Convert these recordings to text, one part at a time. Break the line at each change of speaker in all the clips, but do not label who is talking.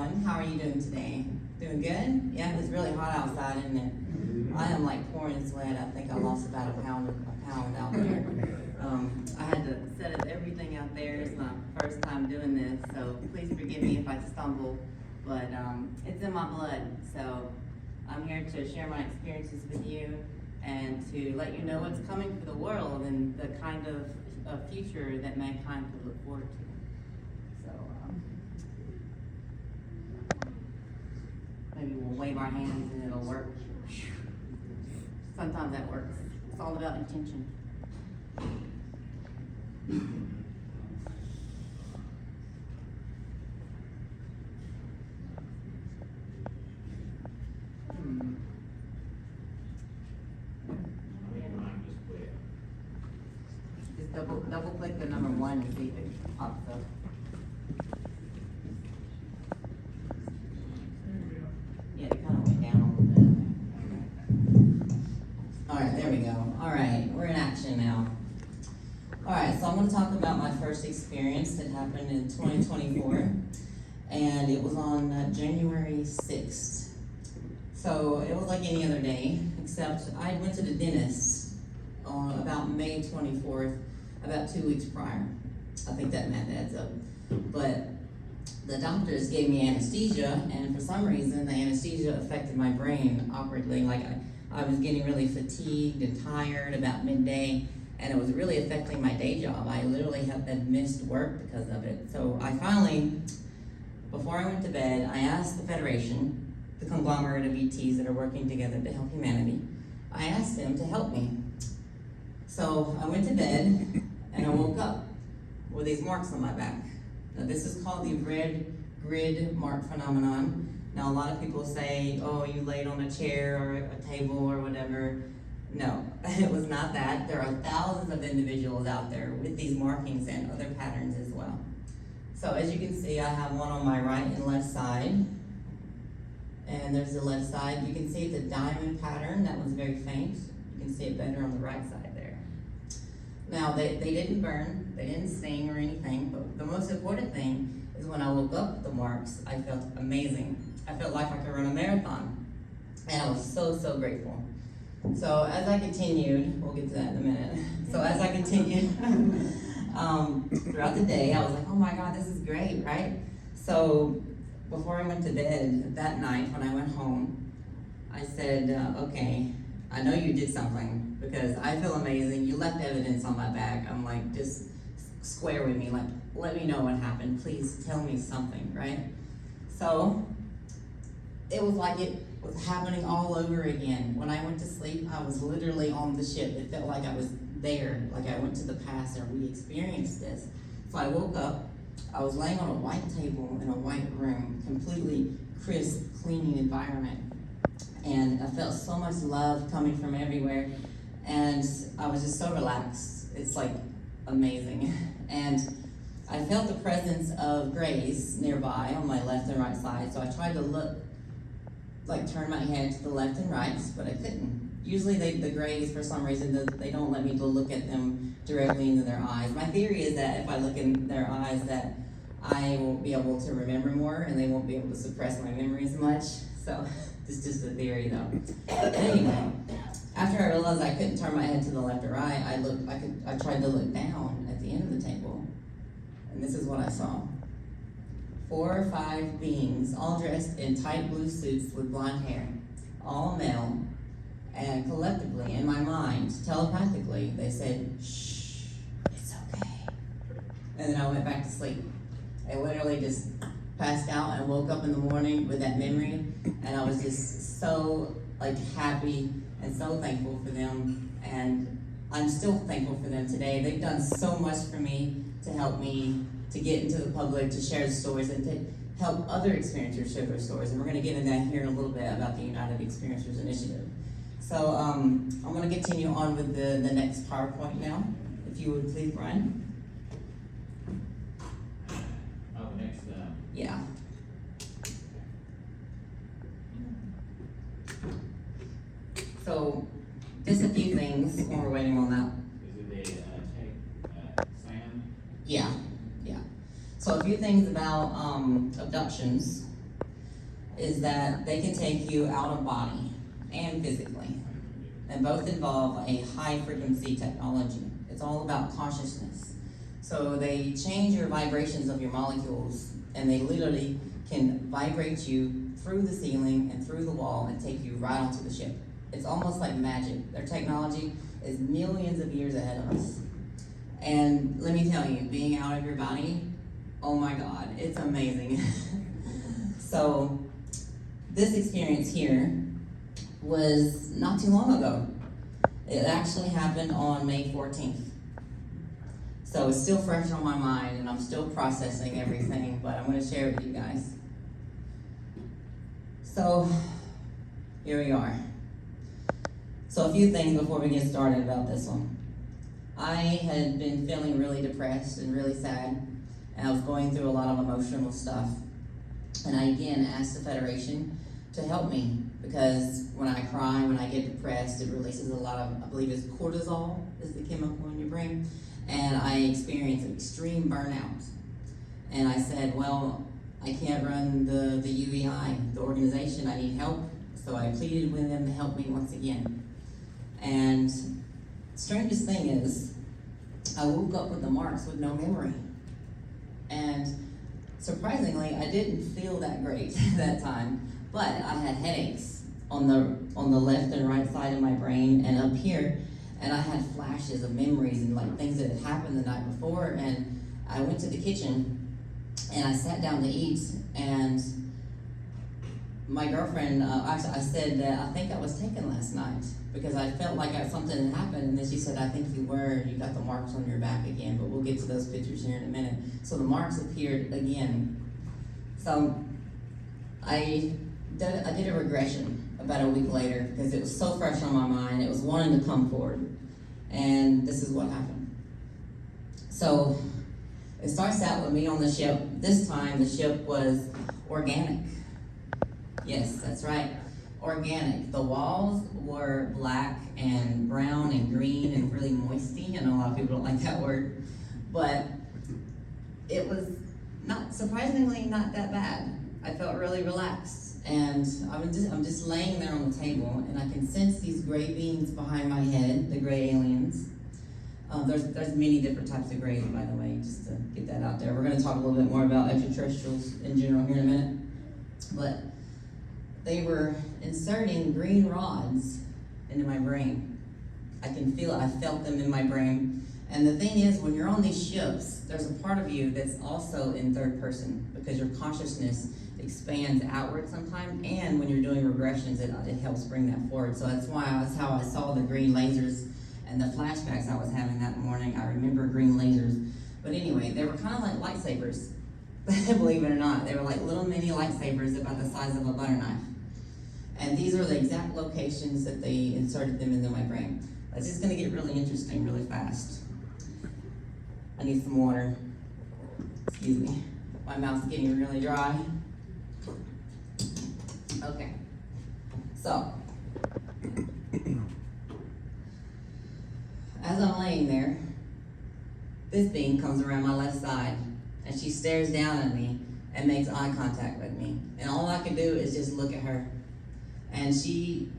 everyone. How are you doing today? Doing good? Yeah, it's really hot outside, isn't it? I am like pouring sweat. I think I lost about a pound out there. I had to set up everything out there. It's my first time doing this, so please forgive me if I stumble, but it's in my blood. So I'm here to share my experiences with you and to let you know what's coming for the world and the kind of future that mankind could look forward to. So maybe we'll wave our hands and it'll work. Sometimes that works. It's all about intention. Just double click the number 1 and see if it pops up. Yeah, it kind of went down a little bit. All right, there we go. All right, we're in action now. All right, so I'm going to talk about my first experience that happened in 2024, and it was on January 6th. So it was like any other day, except I went to the dentist on about May 24th, about 2 weeks prior. I think that math adds up. But the doctors gave me anesthesia, and for some reason, the anesthesia affected my brain awkwardly. Like I was getting really fatigued and tired about midday, and it was really affecting my day job. I literally had missed work because of it. So I finally, before I went to bed, I asked the Federation, the conglomerate of ETs that are working together to help humanity, I asked them to help me. So I went to bed, and I woke up with these marks on my back. Now this is called the red grid mark phenomenon. Now a lot of people say, oh, you laid on a chair or a table or whatever. No, it was not that. There are thousands of individuals out there with these markings and other patterns as well. So as you can see, I have one on my right and left side. And there's the left side. You can see it's a diamond pattern. That one's very faint. You can see it better on the right side there. Now, they didn't burn, they didn't sting or anything, but the most important thing is when I woke up with the marks, I felt amazing. I felt like I could run a marathon. And I was so, so grateful. So as I continued, we'll get to that in a minute. So as I continued throughout the day, I was like, oh my God, this is great, right? So before I went to bed that night, when I went home, I said, okay, I know you did something because I feel amazing. You left evidence on my back. I'm like, just square with me, like, let me know what happened. Please tell me something, right? So it was like it was happening all over again. When I went to sleep, I was literally on the ship. It felt like I was there, like I went to the past and we experienced this. So I woke up, I was laying on a white table in a white room, completely crisp, clean environment. And I felt so much love coming from everywhere. And I was just so relaxed. It's like amazing. And I felt the presence of grays nearby on my left and right side. So I tried to look, like turn my head to the left and right, but I couldn't. Usually the grays, for some reason, they don't let me to look at them directly into their eyes. My theory is that if I look in their eyes, that I won't be able to remember more and they won't be able to suppress my memory as much. So it's just a theory though. But anyway, after I realized I couldn't turn my head to the left or right, I tried to look down at the end of the table, and this is what I saw. 4 or 5 beings, all dressed in tight blue suits with blonde hair, all male, and collectively, in my mind, telepathically, they said, shh, it's okay. And then I went back to sleep. I literally just passed out and woke up in the morning with that memory, and I was just so like happy and so thankful for them, and I'm still thankful for them today. They've done so much for me to help me to get into the public, to share the stories, and to help other experiencers share their stories. And we're going to get into that here in a little bit about the United Experiencers Initiative. So I'm going to continue on with the next PowerPoint now. If you would please, Brian.
Oh, next.
Yeah. So just a few things when we're waiting on that.
Is it the SAM?
Yeah. So a few things about abductions. is that they can take you out of body and physically, and both involve a high frequency technology. It's all about consciousness. So they change your vibrations of your molecules, and they literally can vibrate you through the ceiling and through the wall and take you right onto the ship. It's almost like magic. Their technology is millions of years ahead of us. And let me tell you, being out of your body, oh my God, it's amazing. So this experience here was not too long ago. It actually happened on May 14th. So it's still fresh on my mind, and I'm still processing everything, but I'm gonna share it with you guys. So here we are. So a few things before we get started about this one. I had been feeling really depressed and really sad, and I was going through a lot of emotional stuff. And I again asked the Federation to help me, because when I cry, when I get depressed, it releases a lot of, I believe it's cortisol is the chemical in your brain, and I experience extreme burnout. And I said, well, I can't run the UEI, the organization, I need help. So I pleaded with them to help me once again. And the strangest thing is, I woke up with the marks with no memory. And surprisingly, I didn't feel that great that time, but I had headaches on the left and right side of my brain and up here, and I had flashes of memories and like things that had happened the night before. And I went to the kitchen and I sat down to eat, and my girlfriend, actually I said that I think I was taken last night because I felt like something had happened, and then she said, I think you were, you got the marks on your back again, but we'll get to those pictures here in a minute. So the marks appeared again. So I did a regression about a week later because it was so fresh on my mind, it was wanting to come forward, and this is what happened. So it starts out with me on the ship. This time the ship was organic. Yes, that's right, organic. The walls were black and brown and green and really moisty. I know a lot of people don't like that word, but it was surprisingly not that bad. I felt really relaxed, and I'm just laying there on the table, and I can sense these gray beings behind my head, the gray aliens. There's many different types of grays, by the way, just to get that out there. We're going to talk a little bit more about extraterrestrials in general here in a minute, but they were inserting green rods into my brain. I can feel it, I felt them in my brain. And the thing is, when you're on these ships, there's a part of you that's also in third person, because your consciousness expands outward sometimes, and when you're doing regressions, it helps bring that forward. So that's how I saw the green lasers and the flashbacks I was having that morning. I remember green lasers. But anyway, they were kind of like lightsabers, believe it or not. They were like little mini lightsabers about the size of a butter knife. And these are the exact locations that they inserted them into my brain. It's just gonna get really interesting really fast. I need some water. Excuse me. My mouth's getting really dry. Okay. So, as I'm laying there, this being comes around my left side, and she stares down at me and makes eye contact with me. And all I can do is just look at her. And she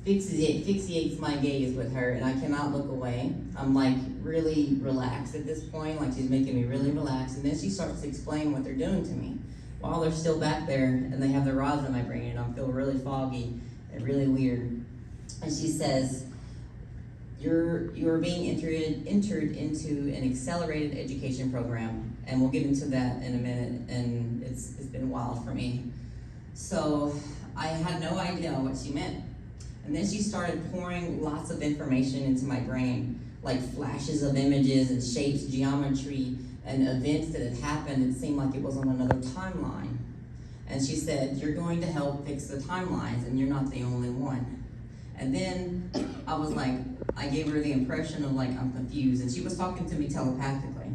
fixates my gaze with her, and I cannot look away. I'm like really relaxed at this point, like she's making me really relaxed. And then she starts to explain what they're doing to me while they're still back there, and they have the rods in my brain, and I feel really foggy and really weird. And she says, you're being entered into an accelerated education program, and we'll get into that in a minute, and it's been a while for me. So I had no idea what she meant. And then she started pouring lots of information into my brain, like flashes of images and shapes, geometry, and events that had happened. It seemed like it was on another timeline. And she said, you're going to help fix the timelines, and you're not the only one. And then I was like, I gave her the impression of like, I'm confused. And she was talking to me telepathically.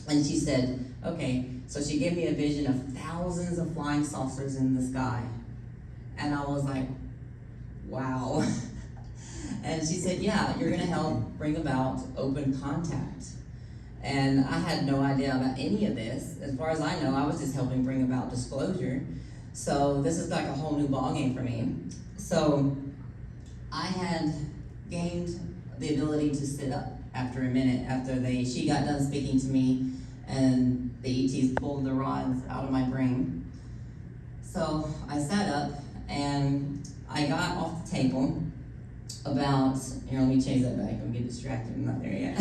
And she said, okay, so she gave me a vision of thousands of flying saucers in the sky. And I was like, wow. And she said, yeah, you're gonna help bring about open contact. And I had no idea about any of this. As far as I know, I was just helping bring about disclosure. So this is like a whole new ballgame for me. So I had gained the ability to sit up after a minute after she got done speaking to me, and the ETs pulled the rods out of my brain. So I sat up and I got off the table about, here, let me change that back, I'm getting distracted, I'm not there yet.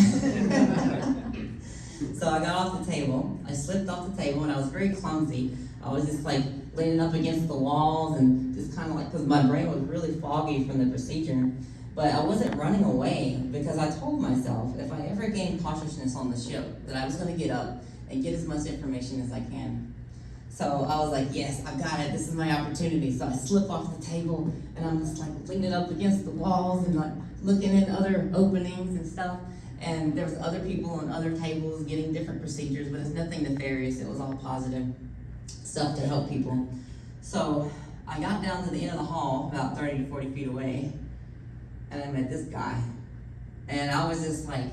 So I got off the table, I slipped off the table, and I was very clumsy. I was just like leaning up against the walls and just kind of like, because my brain was really foggy from the procedure. But I wasn't running away because I told myself if I ever gained consciousness on the ship that I was going to get up and get as much information as I can. So I was like, yes, I've got it, this is my opportunity. So I slip off the table and I'm just like leaning up against the walls and like looking in other openings and stuff. And there was other people on other tables getting different procedures, but it's nothing nefarious, it was all positive stuff to help people. So I got down to the end of the hall, about 30 to 40 feet away, and I met this guy. And I was just like,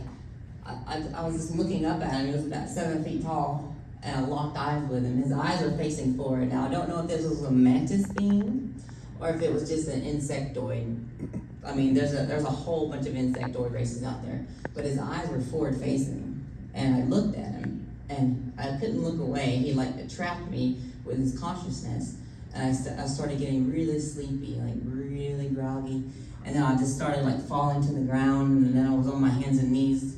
I was just looking up at him. He was about 7 feet tall, and I locked eyes with him. His eyes were facing forward. Now I don't know if this was a mantis being or if it was just an insectoid. I mean, there's a whole bunch of insectoid races out there, but his eyes were forward facing, and I looked at him, and I couldn't look away. He like trapped me with his consciousness, and I started getting really sleepy, like really groggy, and then I just started like falling to the ground, and then I was on my hands and knees,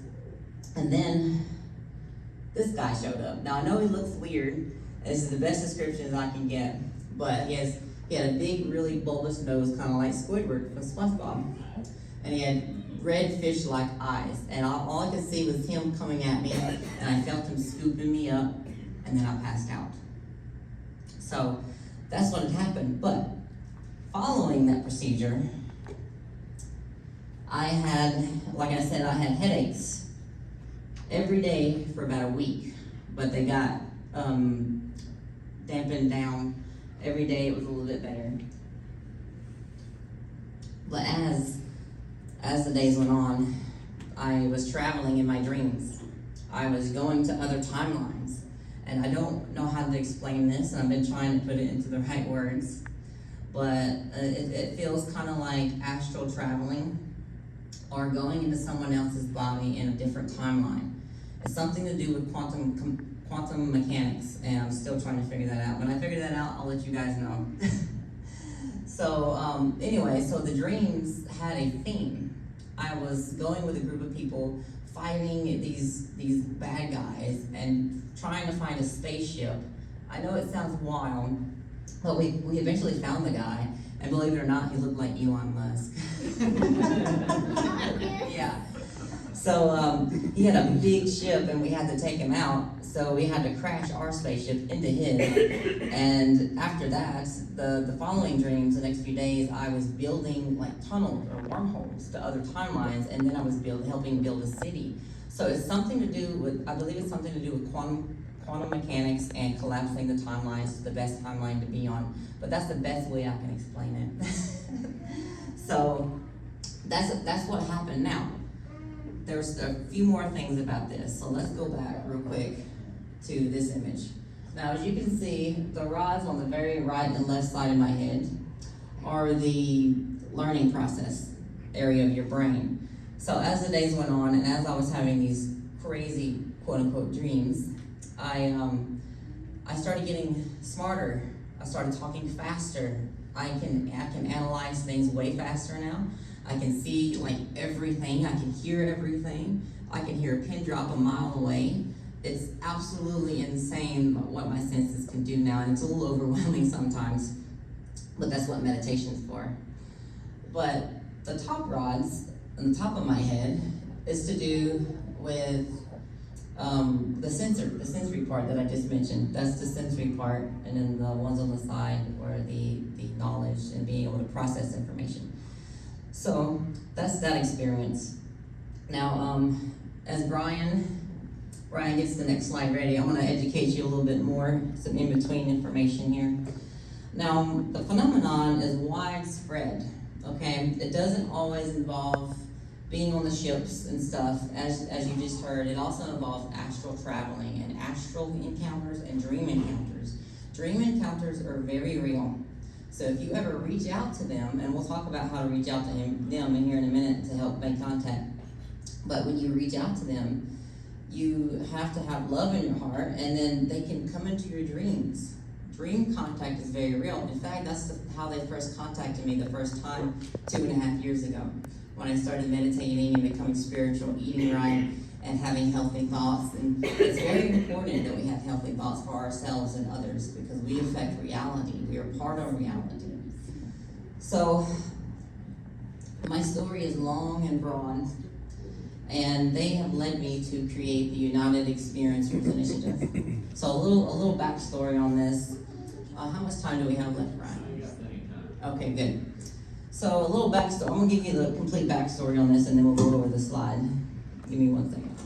and then this guy showed up. Now I know he looks weird. This is the best description I can get, but he had a big, really bulbous nose, kind of like Squidward from SpongeBob. And he had red fish-like eyes. And all I could see was him coming at me, and I felt him scooping me up, and then I passed out. So that's what had happened. But following that procedure, I had, like I said, I had headaches every day for about a week, but they got dampened down. Every day it was a little bit better. But as the days went on, I was traveling in my dreams. I was going to other timelines. And I don't know how to explain this, and I've been trying to put it into the right words. But it feels kind of like astral traveling or going into someone else's body in a different timeline. It's something to do with quantum mechanics, and I'm still trying to figure that out. When I figure that out, I'll let you guys know. So anyway, so the dreams had a theme. I was going with a group of people fighting these bad guys and trying to find a spaceship. I know it sounds wild, but we eventually found the guy, and believe it or not, he looked like Elon Musk. Yeah. So he had a big ship, and we had to take him out. So we had to crash our spaceship into his. And after that, the following dreams, the next few days, I was building like tunnels or wormholes to other timelines, and then I was helping build a city. So it's something to do with, I believe it's something to do with quantum mechanics and collapsing the timelines to the best timeline to be on. But that's the best way I can explain it. So that's what happened. Now, there's a few more things about this. So let's go back real quick to this image. Now, as you can see, the rods on the very right and left side of my head are the learning process area of your brain. So as the days went on, and as I was having these crazy quote-unquote dreams, I started getting smarter. I started talking faster. I can analyze things way faster now. I can see like everything. I can hear everything. I can hear a pin drop a mile away. It's absolutely insane what my senses can do now, and it's a little overwhelming sometimes, but that's what meditation's for. But the top rods on the top of my head is to do with the sensory part that I just mentioned. That's the sensory part, and then the ones on the side are the knowledge and being able to process information. So that's that experience. Now, as Brian gets the next slide ready, I want to educate you a little bit more, some in-between information here. Now, the phenomenon is widespread, okay? It doesn't always involve being on the ships and stuff, as you just heard. It also involves astral traveling and astral encounters and dream encounters. Dream encounters are very real. So if you ever reach out to them, and we'll talk about how to reach out to them in here in a minute to help make contact, but when you reach out to them, you have to have love in your heart, and then they can come into your dreams. Dream contact is very real. In fact, that's how they first contacted me the first time 2.5 years ago, when I started meditating and becoming spiritual, eating right, and having healthy thoughts. And it's very important that we have healthy thoughts for ourselves and others, because we affect reality. We are part of reality. So my story is long and broad, and they have led me to create the United Experiencers Initiative. So a little backstory on this. How much time do we have left, Ryan? Okay, good. So a little backstory. I'm gonna give you the complete backstory on this, and then we'll go over the slide. Give me 1 second.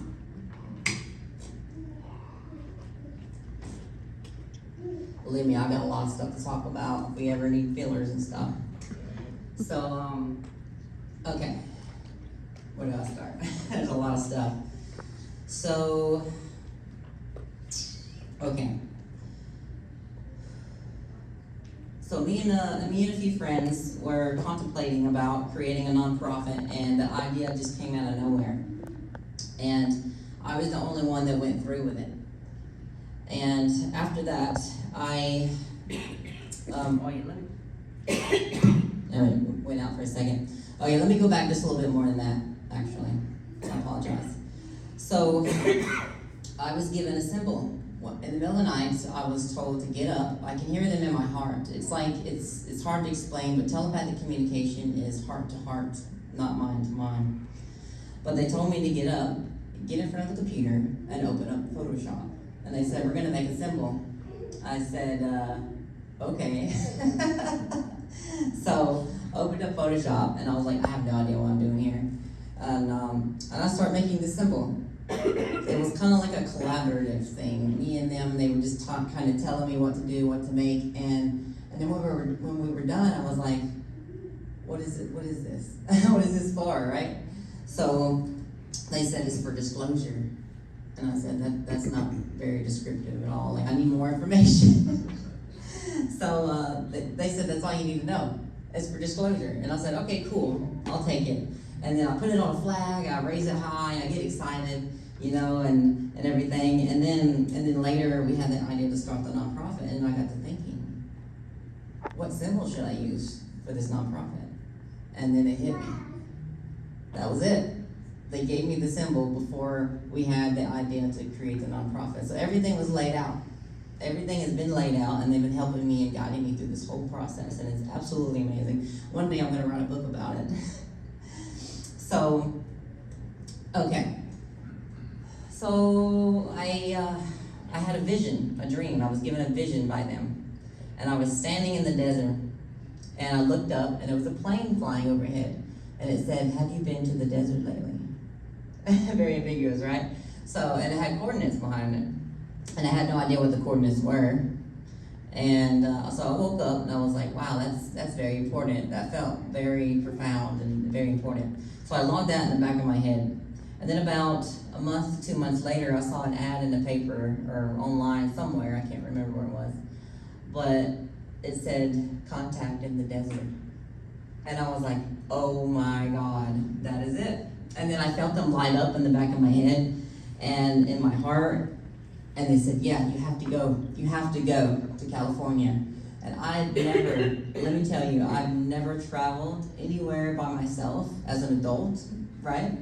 Believe me, I've got a lot of stuff to talk about if we ever need fillers and stuff. So, okay. Where do I start? There's a lot of stuff. So, okay. So me and a few friends were contemplating about creating a nonprofit, and the idea just came out of nowhere. And I was the only one that went through with it. And after that, I went out for a second. Oh yeah, let me go back just a little bit more than that, actually. I apologize. So, I was given a symbol. In the middle of the night, I was told to get up. I can hear them in my heart. It's like, it's hard to explain, but telepathic communication is heart to heart, not mind to mind. But they told me to get up, get in front of the computer, and open up Photoshop. And they said, we're gonna make a symbol. I said, okay. So, opened up Photoshop, and I was like, I have no idea what I'm doing here. And I started making this symbol. It was kind of like a collaborative thing. Me and them, they were just kind of telling me what to do, what to make. And then when we were done, I was like, what is it? What is this? What is this for, right? So they said it's for disclosure. And I said, that's not very descriptive at all. Like, I need more information. So they said, that's all you need to know. It's for disclosure. And I said, okay, cool, I'll take it. And then I put it on a flag, I raise it high, I get excited, you know, and everything. And then later we had the idea to start the nonprofit, and I got to thinking, what symbol should I use for this nonprofit? And then it hit me. That was it. They gave me the symbol before we had the idea to create the nonprofit. So everything was laid out. Everything has been laid out, and they've been helping me and guiding me through this whole process, and it's absolutely amazing. One day I'm gonna write a book about it. So, okay. So I had a vision, a dream. I was given a vision by them, and I was standing in the desert, and I looked up, and there was a plane flying overhead, and it said, "Have you been to the desert lately?" Very ambiguous, right? So, and it had coordinates behind it, and I had no idea what the coordinates were. And so I woke up, and I was like, wow, that's very important. That felt very profound and very important. So I logged that in the back of my head. And then about a month to 2 months later, I saw an ad in the paper or online somewhere, I can't remember where it was, but it said, contact in the desert. And I was like, oh my God, that is it. And then I felt them light up in the back of my head and in my heart. And they said, yeah, you have to go to California. And I've never, let me tell you, I've never traveled anywhere by myself as an adult, right?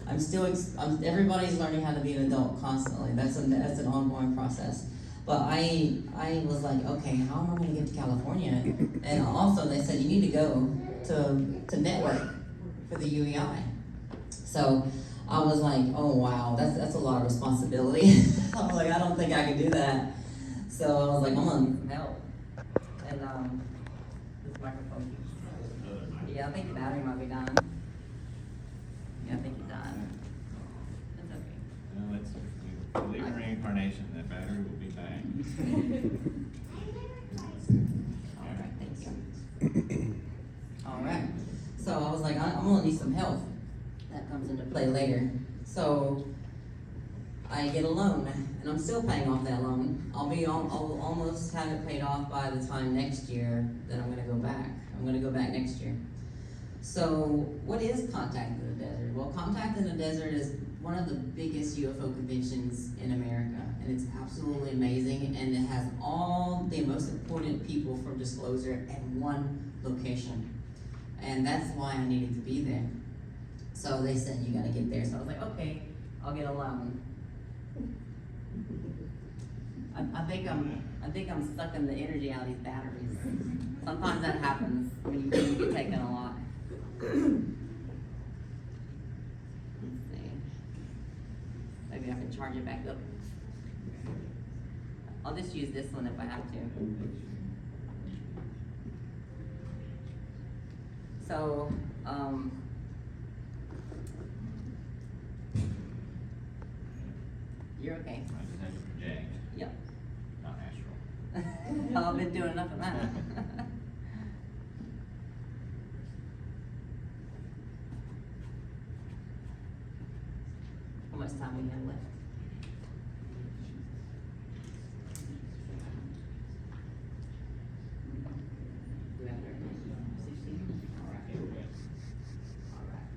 Everybody's learning how to be an adult constantly. That's an ongoing process. But I was like, okay, how am I gonna get to California? And also they said, you need to go to network for the UEI. So I was like, oh wow, that's a lot of responsibility. I was like, I don't think I can do that. So I was like, I'm gonna need some help. And this microphone. Yeah, I think the battery might be dying. Yeah, I think it's dying. That's okay.
No, it's, if we believe in reincarnation, that battery will be back.
All right, thank you. All right. So I was like, I'm gonna need some help. That comes into play later. So I get a loan, and and I'm still paying off that loan. I'll almost have it paid off by the time next year that I'm gonna go back. I'm gonna go back next year. So, what is Contact in the Desert? Well, Contact in the Desert is one of the biggest UFO conventions in America, and it's absolutely amazing, and it has all the most important people from Disclosure at one location. And that's why I needed to be there. So they said, you gotta get there. So I was like, okay, I'll get a loan. I think I'm sucking the energy out of these batteries. Sometimes that happens when you get taken a lot. Let's see. Maybe I can charge it back up. I'll just use this one if I have to. So, you're okay.
I just had to project,
Yep.
not astral.
I've been doing enough of that. How much time we have left? Do we have 16?
All right, here we go.
All right.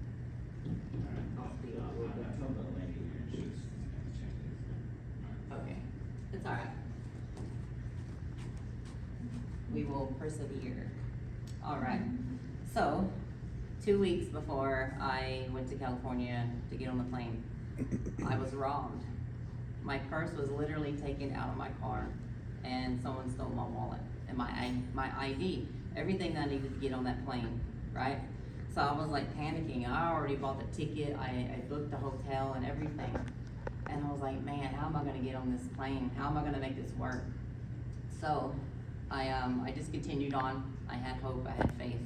I'll tell the lady here, she's gonna check this.
Okay, it's all right. We will persevere. All right, so 2 weeks before I went to California to get on the plane, I was robbed. My purse was literally taken out of my car, and someone stole my wallet and my ID, everything that I needed to get on that plane, right? So I was like panicking. I already bought the ticket, I booked the hotel and everything. And I was like, man, how am I gonna get on this plane? How am I gonna make this work? So I just continued on. I had hope, I had faith.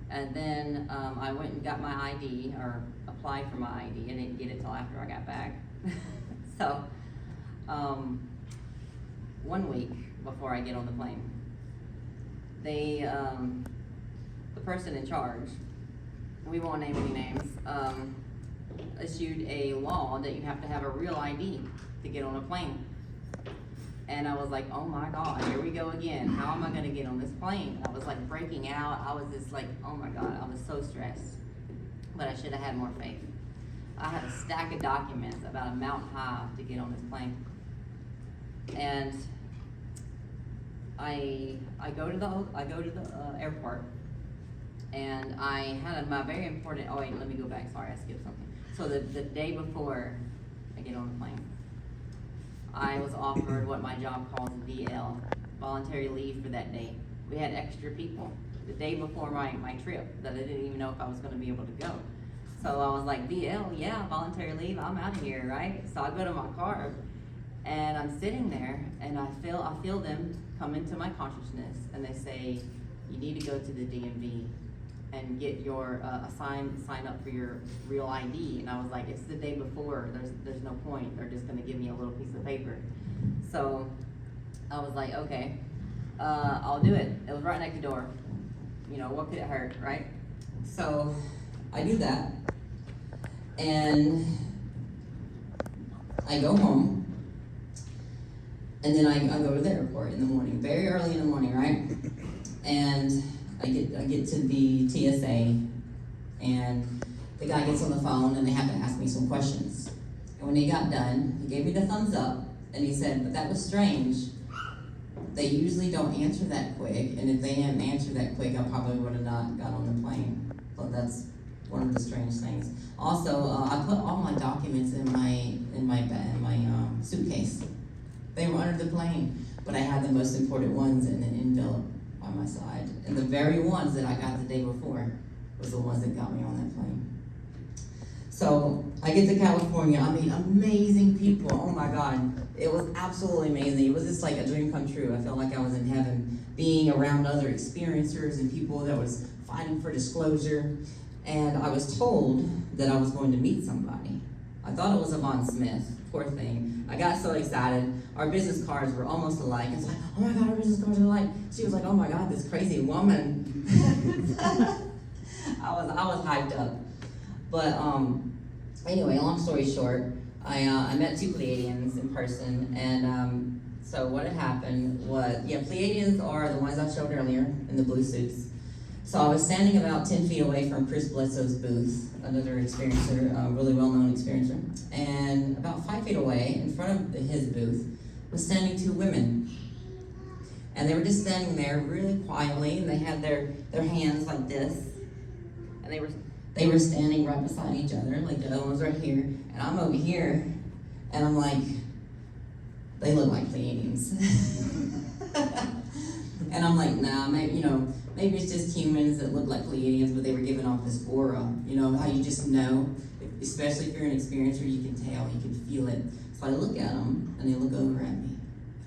And then I went and got my ID, or applied for my ID. I didn't get it till after I got back. So 1 week before I get on the plane, they, the person in charge, we won't name any names, issued a law that you have to have a real ID to get on a plane. And I was like, oh my God, here we go again. How am I gonna get on this plane? I was like breaking out. I was just like, oh my God, I was so stressed. But I should have had more faith. I had a stack of documents about a mountain high to get on this plane. And I go to the airport, and I had my very important, oh wait, let me go back, sorry, I skipped something. So the day before I get on the plane, I was offered what my job calls VL, voluntary leave for that day. We had extra people the day before my trip that I didn't even know if I was gonna be able to go. So I was like, VL, yeah, voluntary leave, I'm out of here, right? So I go to my car, and I'm sitting there, and I feel them come into my consciousness, and they say, you need to go to the DMV and get your sign up for your real ID. And I was like, it's the day before, there's no point, they're just gonna give me a little piece of paper. So I was like, okay, I'll do it. It was right next door. You know, what could it hurt, right? So I do that, and I go home, and then I go to the airport in the morning, very early in the morning, right? And I get to the TSA, and the guy gets on the phone, and they have to ask me some questions. And when he got done, he gave me the thumbs up, and he said, but that was strange. They usually don't answer that quick, and if they hadn't answered that quick, I probably would have not got on the plane. So that's one of the strange things. Also, I put all my documents in my suitcase. They were under the plane, but I had the most important ones in an envelope by my side. And the very ones that I got the day before was the ones that got me on that plane. So I get to California, I meet amazing people, oh my God. It was absolutely amazing. It was just like a dream come true. I felt like I was in heaven, being around other experiencers and people that was fighting for disclosure. And I was told that I was going to meet somebody. I thought it was Yvonne Smith, poor thing. I got so excited. Our business cards were almost alike. It's like, oh my God, our business cards are alike. She was like, oh my God, this crazy woman. I was hyped up. But anyway, long story short, I met two Pleiadians in person, and so what had happened was, Pleiadians are the ones I showed earlier in the blue suits. So I was standing about 10 feet away from Chris Bledsoe's booth, another experiencer, a really well-known experiencer, and about 5 feet away, in front of his booth, was standing two women. And they were just standing there really quietly, and they had their hands like this, and they were standing right beside each other, like the other one's right here, and I'm over here, and I'm like, they look like Pleiadians. And I'm like, nah, maybe it's just humans that look like Pleiadians, but they were giving off this aura, how you just know, especially if you're an experiencer, you can tell, you can feel it. So I look at them, and they look over at me.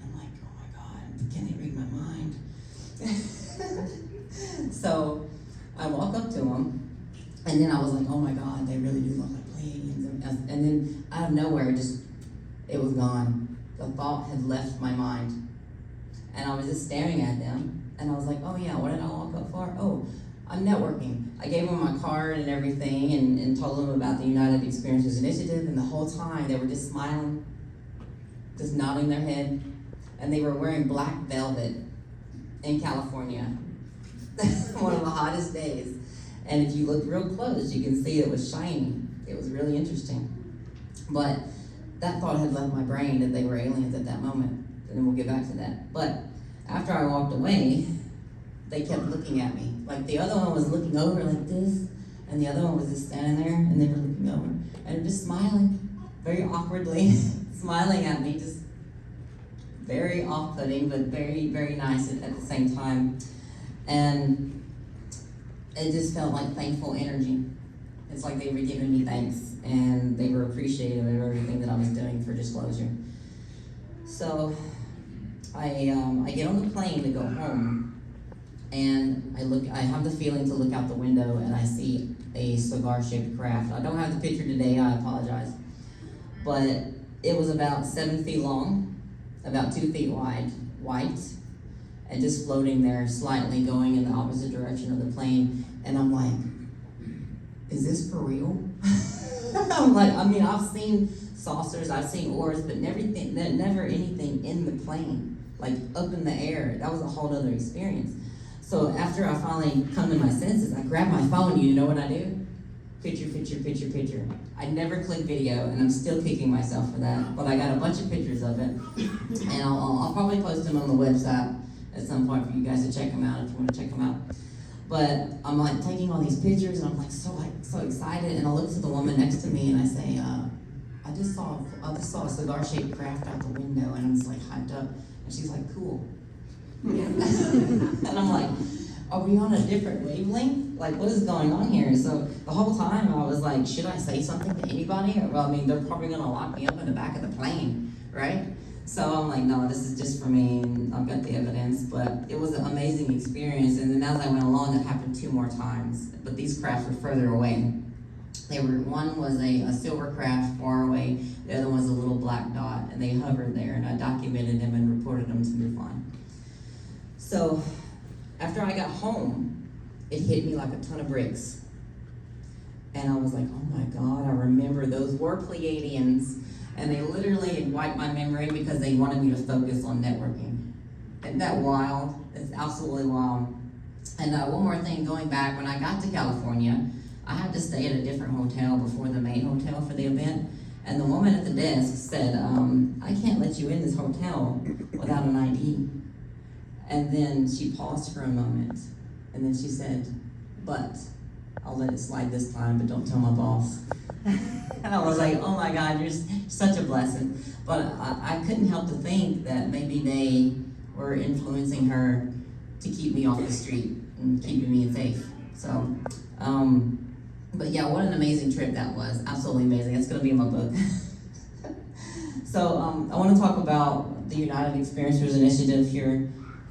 I'm like, oh my God, can they read my mind? So I walk up to them, and then I was like, oh my God, they really do look like Pleiadians. And then out of nowhere, it was gone. The thought had left my mind. And I was just staring at them, and I was like, oh yeah, what did I walk up for? Oh, I'm networking. I gave them my card and everything, and told them about the United Experiences Initiative, and the whole time they were just smiling, just nodding their head, and they were wearing black velvet in California, one of the hottest days. And if you look real close, you can see it was shiny. It was really interesting. But that thought had left my brain that they were aliens at that moment. And then we'll get back to that. But after I walked away, they kept looking at me. Like the other one was looking over like this, and the other one was just standing there, and they were looking over, and just smiling, very awkwardly, smiling at me, just very off-putting, but very, very nice at the same time. And it just felt like thankful energy. It's like they were giving me thanks, and they were appreciative of everything that I was doing for disclosure. So I get on the plane to go home, and I have the feeling to look out the window, and I see a cigar-shaped craft. I don't have the picture today, I apologize. But it was about 7 feet long, about 2 feet wide, white, and just floating there slightly, going in the opposite direction of the plane. And I'm like, is this for real? I'm like, I've seen saucers, I've seen oars, but never anything in the plane, like up in the air. That was a whole other experience. So after I finally come to my senses, I grab my phone. You know what I do? Picture, picture, picture, picture. I never click video, and I'm still kicking myself for that. But I got a bunch of pictures of it, and I'll probably post them on the website at some point for you guys to check them out if you want to check them out. But I'm like taking all these pictures, and I'm like so excited. And I look to the woman next to me, and I say, I just saw a cigar-shaped craft out the window, and I'm just like hyped up. And she's like, cool. And I'm like, are we on a different wavelength? Like, what is going on here? So the whole time I was like, should I say something to anybody? Well, they're probably gonna lock me up in the back of the plane, right? So I'm like, no, this is just for me, and I've got the evidence. But it was an amazing experience, and then as I went along, it happened 2 more times. But these crafts were further away. One was a silver craft far away, the other one was a little black dot, and they hovered there, and I documented them and reported them to MUFON. So after I got home, it hit me like a ton of bricks. And I was like, oh my God, I remember those were Pleiadians, and they literally had wiped my memory because they wanted me to focus on networking. Isn't that wild? It's absolutely wild. And one more thing, going back, when I got to California, I had to stay at a different hotel before the main hotel for the event. And the woman at the desk said, I can't let you in this hotel without an ID. And then she paused for a moment, and then she said, but I'll let it slide this time, but don't tell my boss. And I was like, oh my God, you're such a blessing. But I couldn't help to think that maybe they were influencing her to keep me off the street and keeping me safe. So, but yeah, what an amazing trip that was. Absolutely amazing. It's gonna be in my book. So I wanna talk about the United Experiencers Initiative here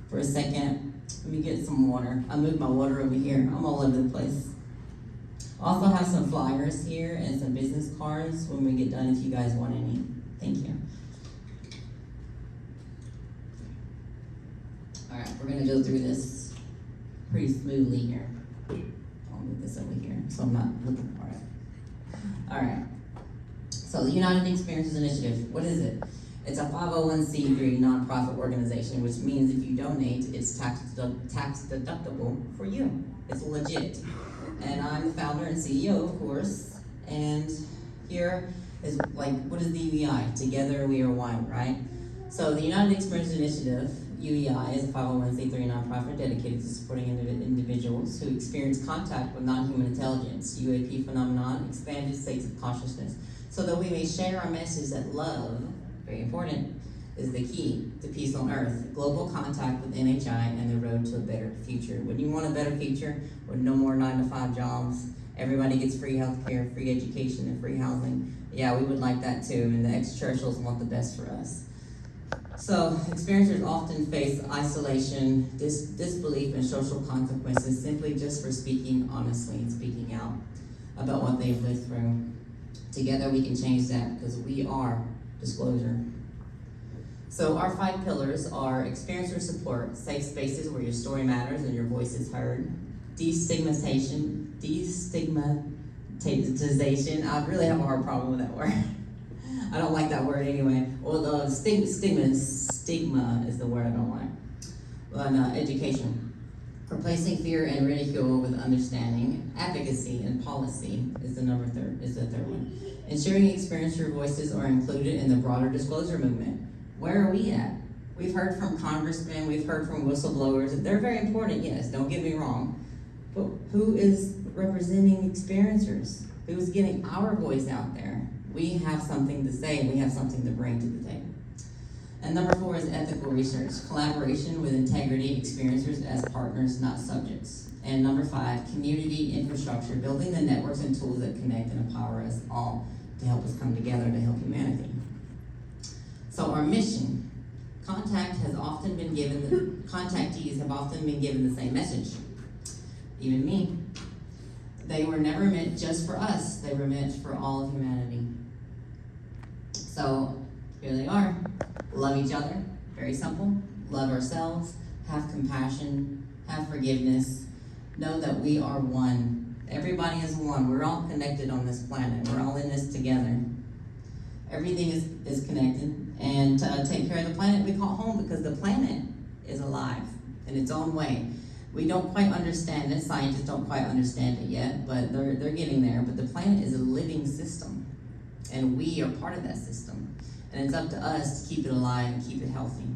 for a second. Let me get some water. I moved my water over here. I'm all over the place. I also have some flyers here and some business cards when we get done if you guys want any. Thank you. All right, we're gonna go through this pretty smoothly here. I'll move this over here so I'm not looking for it. All right, so So the United Experiences Initiative, what is it? It's a 501c3 nonprofit organization, which means if you donate, it's tax deductible for you. It's legit. And I'm the founder and CEO, of course. And here is what is the UEI? Together we are one, right? So the United Experiences Initiative, UEI, is a 501c3 nonprofit dedicated to supporting individuals who experience contact with non-human intelligence, UAP phenomenon, expanded states of consciousness, so that we may share our message that love, very important, is the key to peace on earth, global contact with NHI, and the road to a better future. When you want a better future with no more 9-to-5 jobs, everybody gets free health care, free education, and free housing, yeah, we would like that too, and the extraterrestrials want the best for us. So, experiencers often face isolation, disbelief, and social consequences simply just for speaking honestly and speaking out about what they've lived through. Together we can change that because we are disclosure. So our 5 pillars are experiencer support, safe spaces where your story matters and your voice is heard, destigmatization. I really have a hard problem with that word. I don't like that word anyway. Well, the stigma is the word I don't like. Education. Replacing fear and ridicule with understanding. Advocacy and policy is the third one. Ensuring experiencer voices are included in the broader disclosure movement. Where are we at? We've heard from congressmen, we've heard from whistleblowers. They're very important, yes, don't get me wrong. But who is representing experiencers? Who's getting our voice out there? We have something to say, and we have something to bring to the table. And number 4 is ethical research, collaboration with integrity, experiencers as partners, not subjects. And number 5, community infrastructure, building the networks and tools that connect and empower us all to help us come together to help humanity. So our mission, contactees have often been given the same message. Even me. They were never meant just for us, they were meant for all of humanity. So here they are. Love each other, very simple. Love ourselves, have compassion, have forgiveness. Know that we are one. Everybody is one. We're all connected on this planet. We're all in this together. Everything is connected. And to take care of the planet we call home, because the planet is alive in its own way. We don't quite understand it. Scientists don't quite understand it yet, but they're getting there. But the planet is a living system, and we are part of that system. And it's up to us to keep it alive and keep it healthy.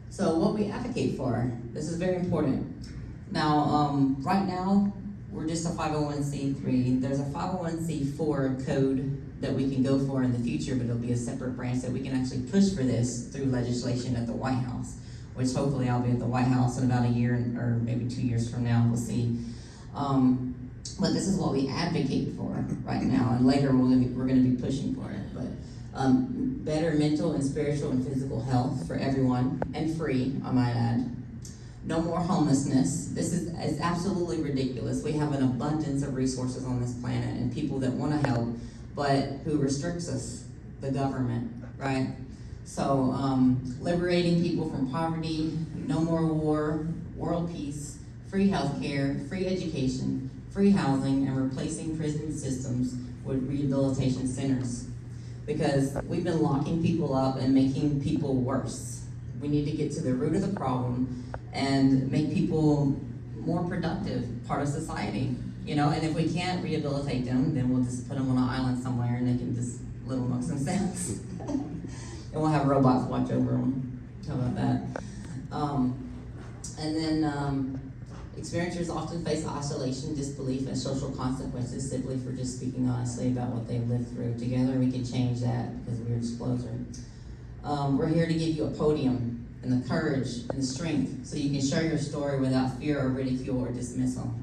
So what we advocate for, this is very important. Now, right now, we're just a 501c3. There's a 501c4 code that we can go for in the future, but it'll be a separate branch that we can actually push for this through legislation at the White House, which hopefully I'll be at the White House in about a year or maybe 2 years from now, we'll see. But this is what we advocate for right now, and later we're going to be pushing for it. But better mental and spiritual and physical health for everyone, and free, I might add. No more homelessness. This is absolutely ridiculous. We have an abundance of resources on this planet and people that want to help, but who restricts us? The government, right? So liberating people from poverty, no more war, world peace, free health care, free education, free housing, and replacing prison systems with rehabilitation centers. Because we've been locking people up and making people worse. We need to get to the root of the problem and make people more productive, part of society. And if we can't rehabilitate them, then we'll just put them on an island somewhere and they can just live amongst themselves. And we'll have robots watch over them. How about that? And then experiencers often face isolation, disbelief, and social consequences simply for just speaking honestly about what they've lived through. Together we can change that because we're disclosure. We're here to give you a podium and the courage and the strength so you can share your story without fear or ridicule or dismissal.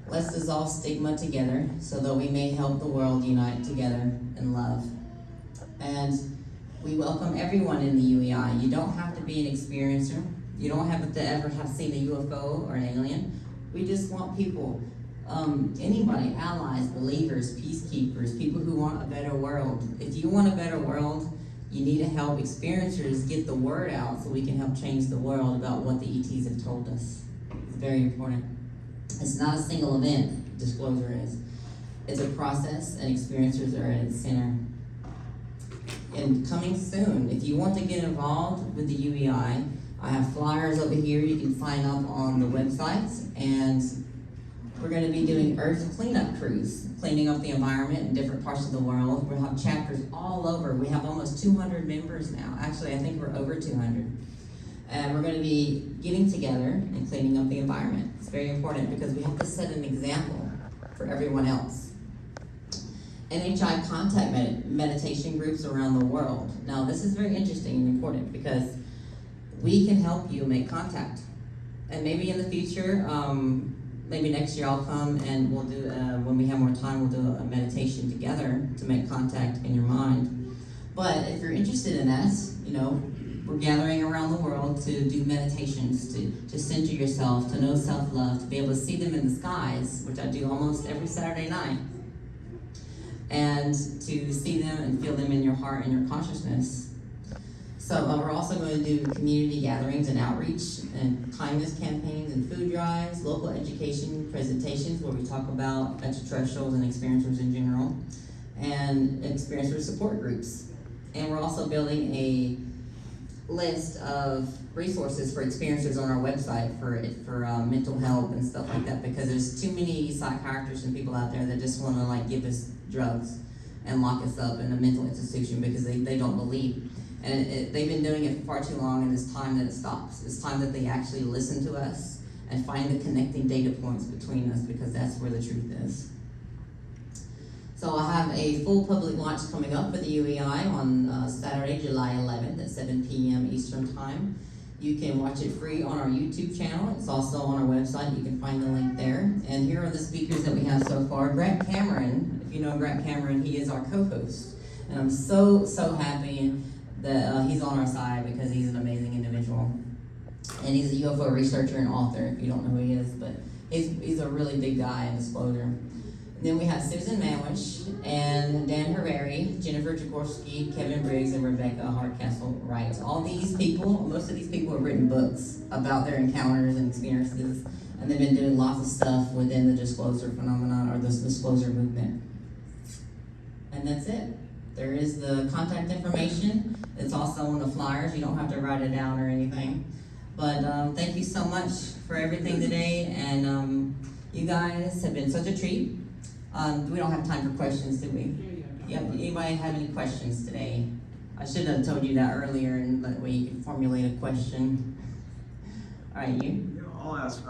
Let's dissolve stigma together so that we may help the world unite together in love. And we welcome everyone in the UEI. You don't have to be an experiencer. You don't have to ever have seen a UFO or an alien. We just want people, anybody, allies, believers, peacekeepers, people who want a better world. If you want a better world, you need to help experiencers get the word out so we can help change the world about what the ETs have told us. It's very important. It's not a single event, disclosure is. It's a process, and experiencers are at its center. And coming soon, if you want to get involved with the UEI, I have flyers over here. You can sign up on the website, and we're going to be doing Earth cleanup crews, cleaning up the environment in different parts of the world. We'll have chapters all over. We have almost 200 members now. Actually, I think we're over 200. And we're going to be getting together and cleaning up the environment. It's very important because we have to set an example for everyone else. NHI contact meditation groups around the world. Now, this is very interesting and important because we can help you make contact. And maybe in the future, maybe next year I'll come and we'll do, when we have more time, we'll do a meditation together to make contact in your mind. But if you're interested in that, you know, we're gathering around the world to do meditations, to center yourself, to know self-love, to be able to see them in the skies, which I do almost every Saturday night, and to see them and feel them in your heart and your consciousness. So we're also going to do community gatherings and outreach and kindness campaigns and food drives, local education presentations where we talk about extraterrestrials and experiencers in general, and experiencer support groups. And we're also building a list of resources for experiencers on our website for mental health and stuff like that, because there's too many psychiatrists and people out there that just want to like give us drugs and lock us up in a mental institution because they don't believe. And they've been doing it for far too long, and it's time that it stops. It's time that they actually listen to us and find the connecting data points between us, because that's where the truth is. So I have a full public launch coming up for the UEI on Saturday, July 11th at 7 p.m. Eastern Time. You can watch it free on our YouTube channel. It's also on our website. You can find the link there. And here are the speakers that we have so far. Grant Cameron, if you know Grant Cameron, he is our co-host. And I'm so happy that he's on our side because he's an amazing individual. And he's a UFO researcher and author, if you don't know who he is, but he's a really big guy in disclosure. And then we have Susan Manwish and Dan Herreri, Jennifer Jaworski, Kevin Briggs, and Rebecca Hardcastle Wright. All these people, most of these people have written books about their encounters and experiences, and they've been doing lots of stuff within the disclosure phenomenon or the disclosure movement. And that's it. There is the contact information. It's also on the flyers. You don't have to write it down or anything. But thank you so much for everything today. And you guys have been such a treat. We don't have time for questions, do we? Yep. Anybody have any questions today? I should have told you that earlier, and that way you can formulate a question. All right, you?
Yeah, I'll ask.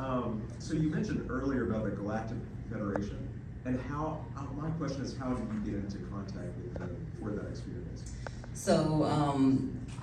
So you mentioned earlier about the Galactic Federation. And how, my question is, how did you get into contact with them for that experience?
So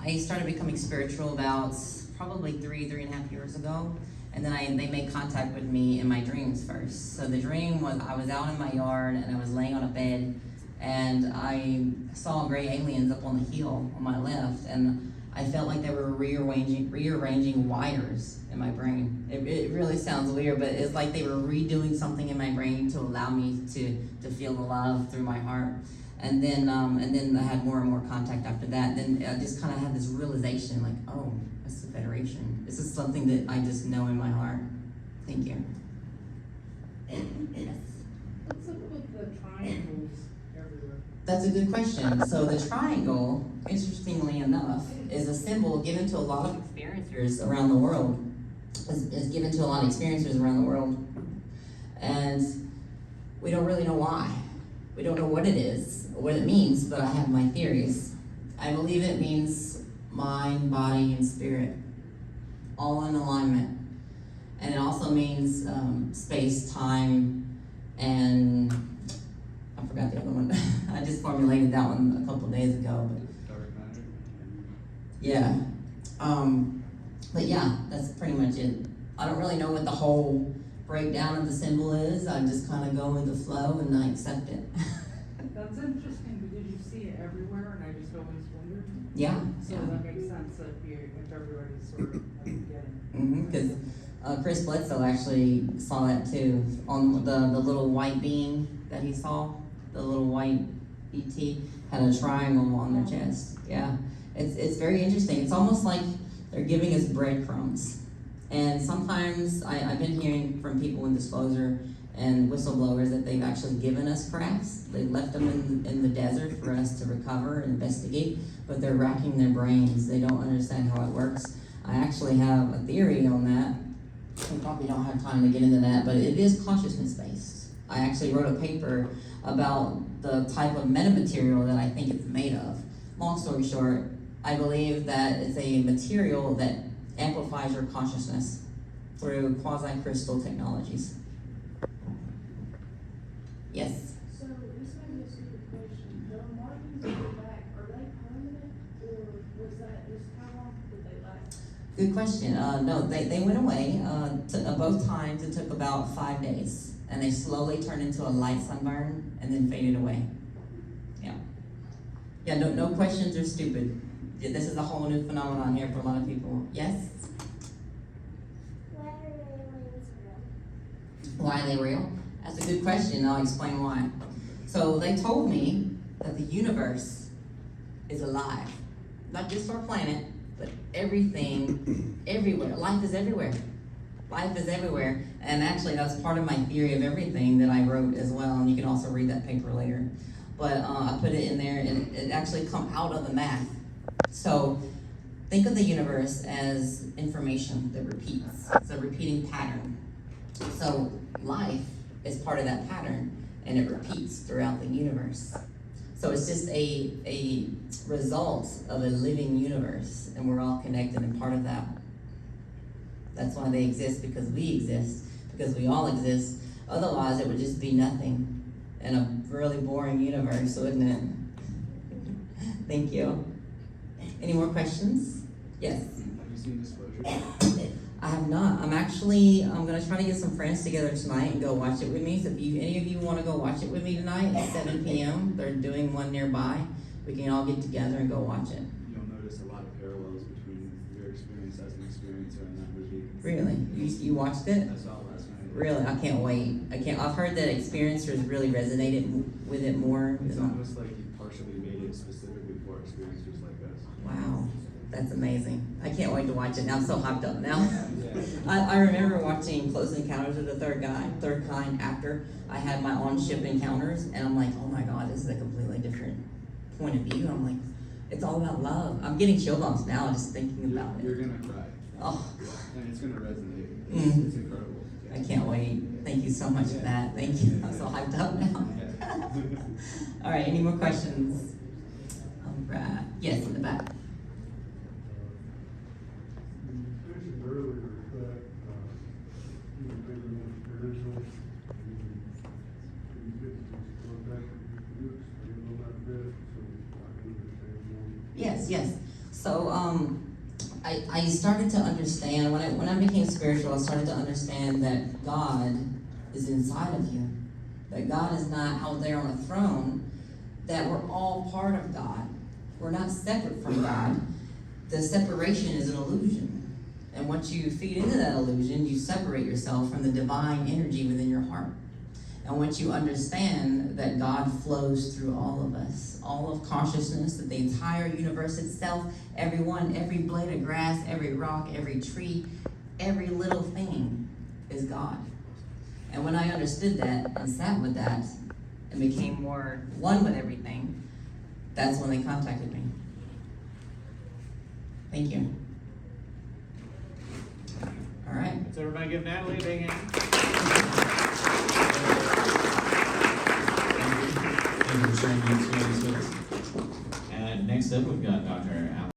I started becoming spiritual about probably three and a half years ago. And then they made contact with me in my dreams first. So the dream was I was out in my yard and I was laying on a bed and I saw gray aliens up on the hill on my left, and I felt like they were rearranging wires in my brain. It really sounds weird, but it's like they were redoing something in my brain to allow me to feel the love through my heart. And then I had more and more contact after that. Then I just kind of had this realization, like, oh, it's the Federation. This is something that I just know in my heart. Thank you. Yes.
What's up with the triangles everywhere?
That's a good question. So the triangle, interestingly enough, is a symbol given to a lot of experiencers around the world. Is given to a lot of experiencers around the world. And we don't really know why. We don't know what it is or what it means, but I have my theories. I believe it means mind, body, and spirit, all in alignment. And it also means space, time, and I forgot the other one. I just formulated that one a couple of days ago. But yeah. But yeah, that's pretty much it. I don't really know what the whole breakdown of the symbol is. I just kind of go with the flow and I accept it.
That's interesting because you see it everywhere, and I just always wondered.
Yeah.
So that makes sense if everybody's sort of getting.
Because Chris Bledsoe actually saw that too on the little white being that he saw. The little white ET had a triangle on their chest. Yeah, it's very interesting. It's almost like they're giving us breadcrumbs. And sometimes I've been hearing from people in disclosure, and whistleblowers that they've actually given us crafts. They left them in the desert for us to recover and investigate, but they're racking their brains. They don't understand how it works. I actually have a theory on that. We probably don't have time to get into that, but it is consciousness-based. I actually wrote a paper about the type of metamaterial that I think it's made of. Long story short, I believe that it's a material that amplifies your consciousness through quasi-crystal technologies. Yes?
So this may be a stupid question. The markings on your back, are they permanent or was that just how long did they last?
Good question. No, they went away. Both times it took about 5 days, and they slowly turned into a light sunburn and then faded away. Yeah. Yeah, no questions are stupid. Yeah, this is a whole new phenomenon here for a lot of people. Yes?
Why are aliens real?
Why are they real? That's a good question. I'll explain why. So they told me that the universe is alive. Not just our planet, but everything, everywhere. Life is everywhere. Life is everywhere. And actually, that's part of my theory of everything that I wrote as well. And you can also read that paper later. But I put it in there, and it actually come out of the math. So think of the universe as information that repeats. It's a repeating pattern. So life is part of that pattern, and it repeats throughout the universe. So it's just a result of a living universe, and we're all connected and part of that. That's why they exist, because we exist, because we all exist. Otherwise, it would just be nothing in a really boring universe, wouldn't it? Thank you. Any more questions? Yes?
Have you seen Disclosure?
I have not. I'm gonna try to get some friends together tonight and go watch it with me. So if any of you wanna go watch it with me tonight at 7 p.m., they're doing one nearby. We can all get together and go watch it.
You'll notice a lot of parallels between your experience as an experiencer and that movie.
Really? You watched it?
I saw it last night.
Really? I can't wait. I've heard that experiencers really resonated with it more.
It's almost like you partially made it specifically for experiencers like us.
Wow. That's amazing. I can't wait to watch it. Now I'm so hyped up now.
Yeah.
I remember watching Close Encounters of the Third Kind after I had my on-ship encounters, and I'm like, oh my God, this is a completely different point of view. I'm like, it's all about love. I'm getting chill bumps now just thinking about it.
You're gonna cry.
Oh,
And it's gonna resonate.
Mm.
It's incredible.
I can't wait. Thank you so much for that. Thank you. I'm so hyped up now.
Yeah.
All right, any more questions? All right. Yes, in the back.
You mentioned earlier that you were maybe more spiritual, and you get to contact with groups, and you know that bit, so I can understand more.
Yes. So I started to understand when I became spiritual. I started to understand that God is inside of you. That God is not out there on a throne. That we're all part of God. We're not separate from God. The separation is an illusion. And once you feed into that illusion, you separate yourself from the divine energy within your heart. And once you understand that God flows through all of us, all of consciousness, that the entire universe itself, everyone, every blade of grass, every rock, every tree, every little thing is God. And when I understood that and sat with that and became more one with everything, that's when they contacted me. Thank you. All right.
Let's everybody give Nadalee a big hand.
Thank you for sharing your experience with us. And next up, we've got Dr.